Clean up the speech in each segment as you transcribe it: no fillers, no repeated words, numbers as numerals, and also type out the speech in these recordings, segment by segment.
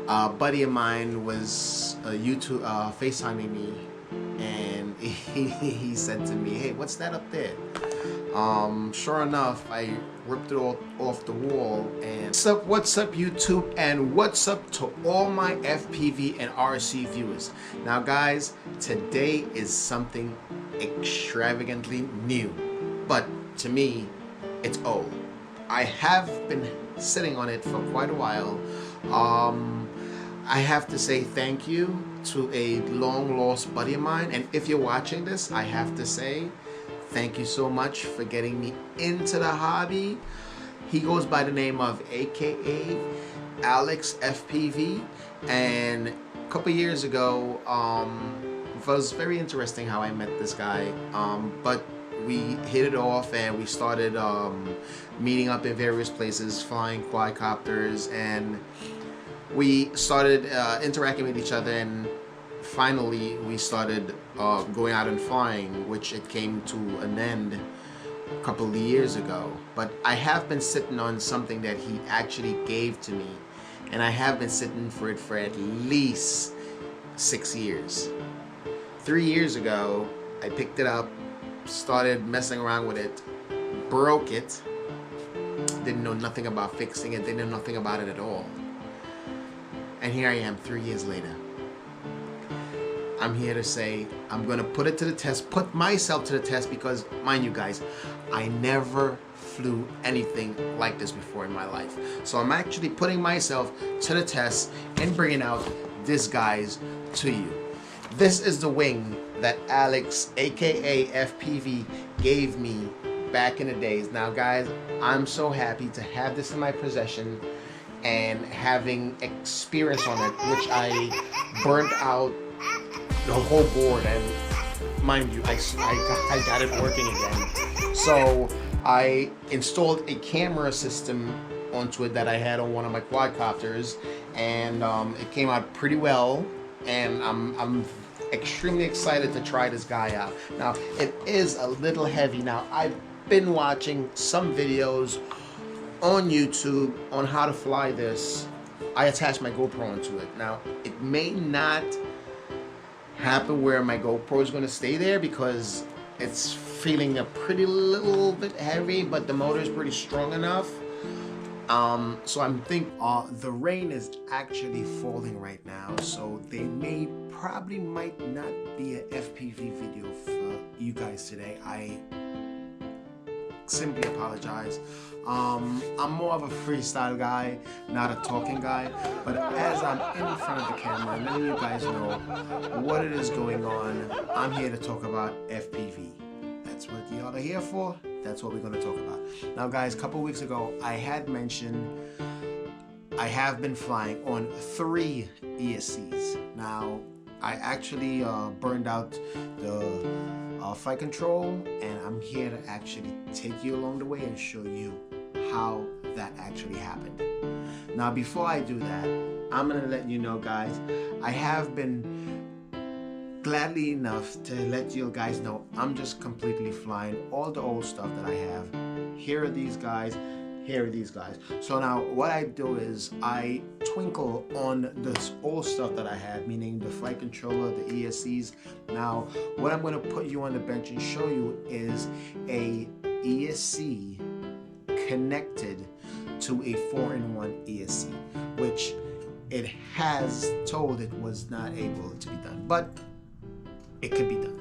A buddy of mine was YouTube FaceTiming me, and he said to me, "Hey, what's that up there?" Sure enough, I ripped it all off the wall. And what's up, YouTube, and what's up to all my FPV and RC viewers. Now, guys, today is something extravagantly new, but to me, it's old. I have been sitting on it for quite a while. I have to say thank you to a long lost buddy of mine, and if you're watching this, I have to say thank you so much for getting me into the hobby. He goes by the name of AKA Alex FPV, and a couple years ago, it was very interesting how I met this guy, but we hit it off and we started meeting up in various places, flying quadcopters, and we started interacting with each other, and finally we started going out and flying, which it came to an end a couple of years ago. But I have been sitting on something that he actually gave to me, and I have been sitting for it for at least 6 years. 3 years ago, I picked it up, started messing around with it, broke it, didn't know nothing about fixing it, didn't know nothing about it at all. And here I am 3 years later. I'm here to say I'm gonna put it to the test, put myself to the test, because mind you guys, I never flew anything like this before in my life. So I'm actually putting myself to the test and bringing out this guys to you. This is the wing that Alex, aka FPV, gave me back in the days. Now guys, I'm so happy to have this in my possession and having experience on it, which I burnt out the whole board, and mind you, I got it working again. So I installed a camera system onto it that I had on one of my quadcopters, and it came out pretty well, and I'm extremely excited to try this guy out. Now, it is a little heavy. Now, I've been watching some videos on YouTube on how to fly this. I attached my GoPro onto it. Now, it may not happen where my GoPro is going to stay there because it's feeling a pretty little bit heavy, but the motor is pretty strong enough. So I'm thinking the rain is actually falling right now, so they probably might not be a FPV video for you guys today. I simply apologize. I'm more of a freestyle guy, not a talking guy, but as I'm in front of the camera and letting you guys know what it is going on, I'm here to talk about FPV. That's what y'all are here for. That's what we're going to talk about. Now guys, a couple weeks ago I had mentioned I have been flying on 3 ESCs. Now I actually burned out the flight control, and I'm here to actually take you along the way and show you how that actually happened. Now before I do that, I'm gonna let you know guys, I have been gladly enough to let you guys know I'm just completely flying all the old stuff that I have. Here are these guys, here are these guys. So now what I do is I twinkle on this old stuff that I have, meaning the flight controller, the ESCs. Now what I'm going to put you on the bench and show you is a ESC connected to a 4-in-1 ESC, which it has told it was not able to be done, but it could be done.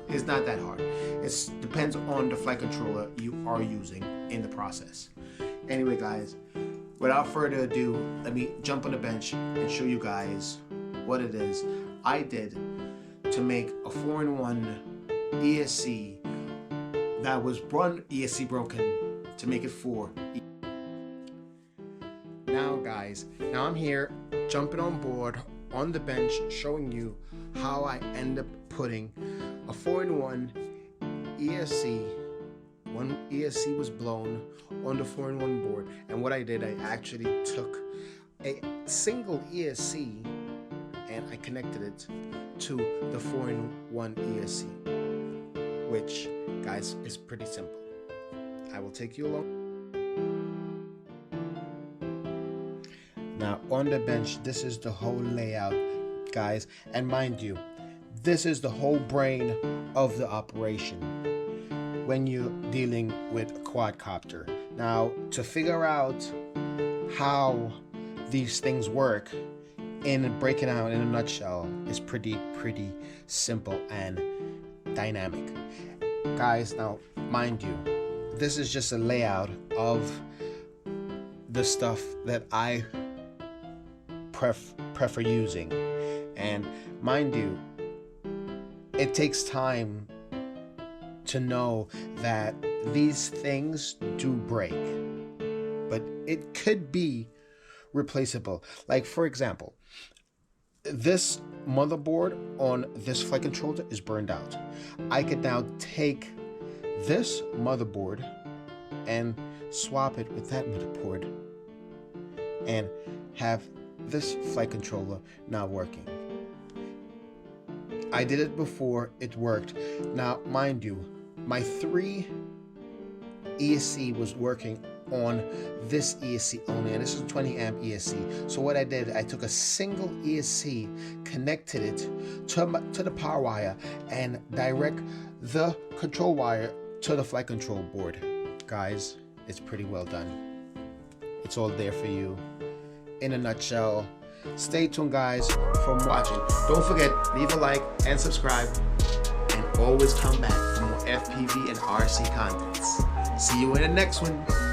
It's not that hard. It depends on the flight controller you are using in the process. Anyway guys, without further ado, let me jump on the bench and show you guys what it is I did to make a 4-in-1 ESC that was one ESC broken to make it 4. Now guys, now I'm here jumping on board on the bench showing you how I end up putting a 4-in-1 ESC. One ESC was blown on the 4-in-1 board, and what I did, I actually took a single ESC and I connected it to the 4-in-1 ESC, which guys is pretty simple. I will take you along. Now on the bench, this is the whole layout, guys. And mind you, this is the whole brain of the operation when you're dealing with a quadcopter. Now, to figure out how these things work in breaking out in a nutshell is pretty simple and dynamic. Guys, now mind you, this is just a layout of the stuff that I prefer using. And mind you, it takes time to know that these things do break, but it could be replaceable. Like, for example, this motherboard on this flight controller is burned out. I could now take this motherboard and swap it with that motherboard and have this flight controller now working. I did it before, it worked. Now, mind you, my 3 ESC was working on this ESC only, and this is a 20 amp ESC. So what I did, I took a single ESC, connected it to the power wire, and direct the control wire to the flight control board. Guys, it's pretty well done. It's all there for you in a nutshell. Stay tuned, guys, for watching. Don't forget, leave a like and subscribe, and always come back for more FPV and RC contents. See you in the next one.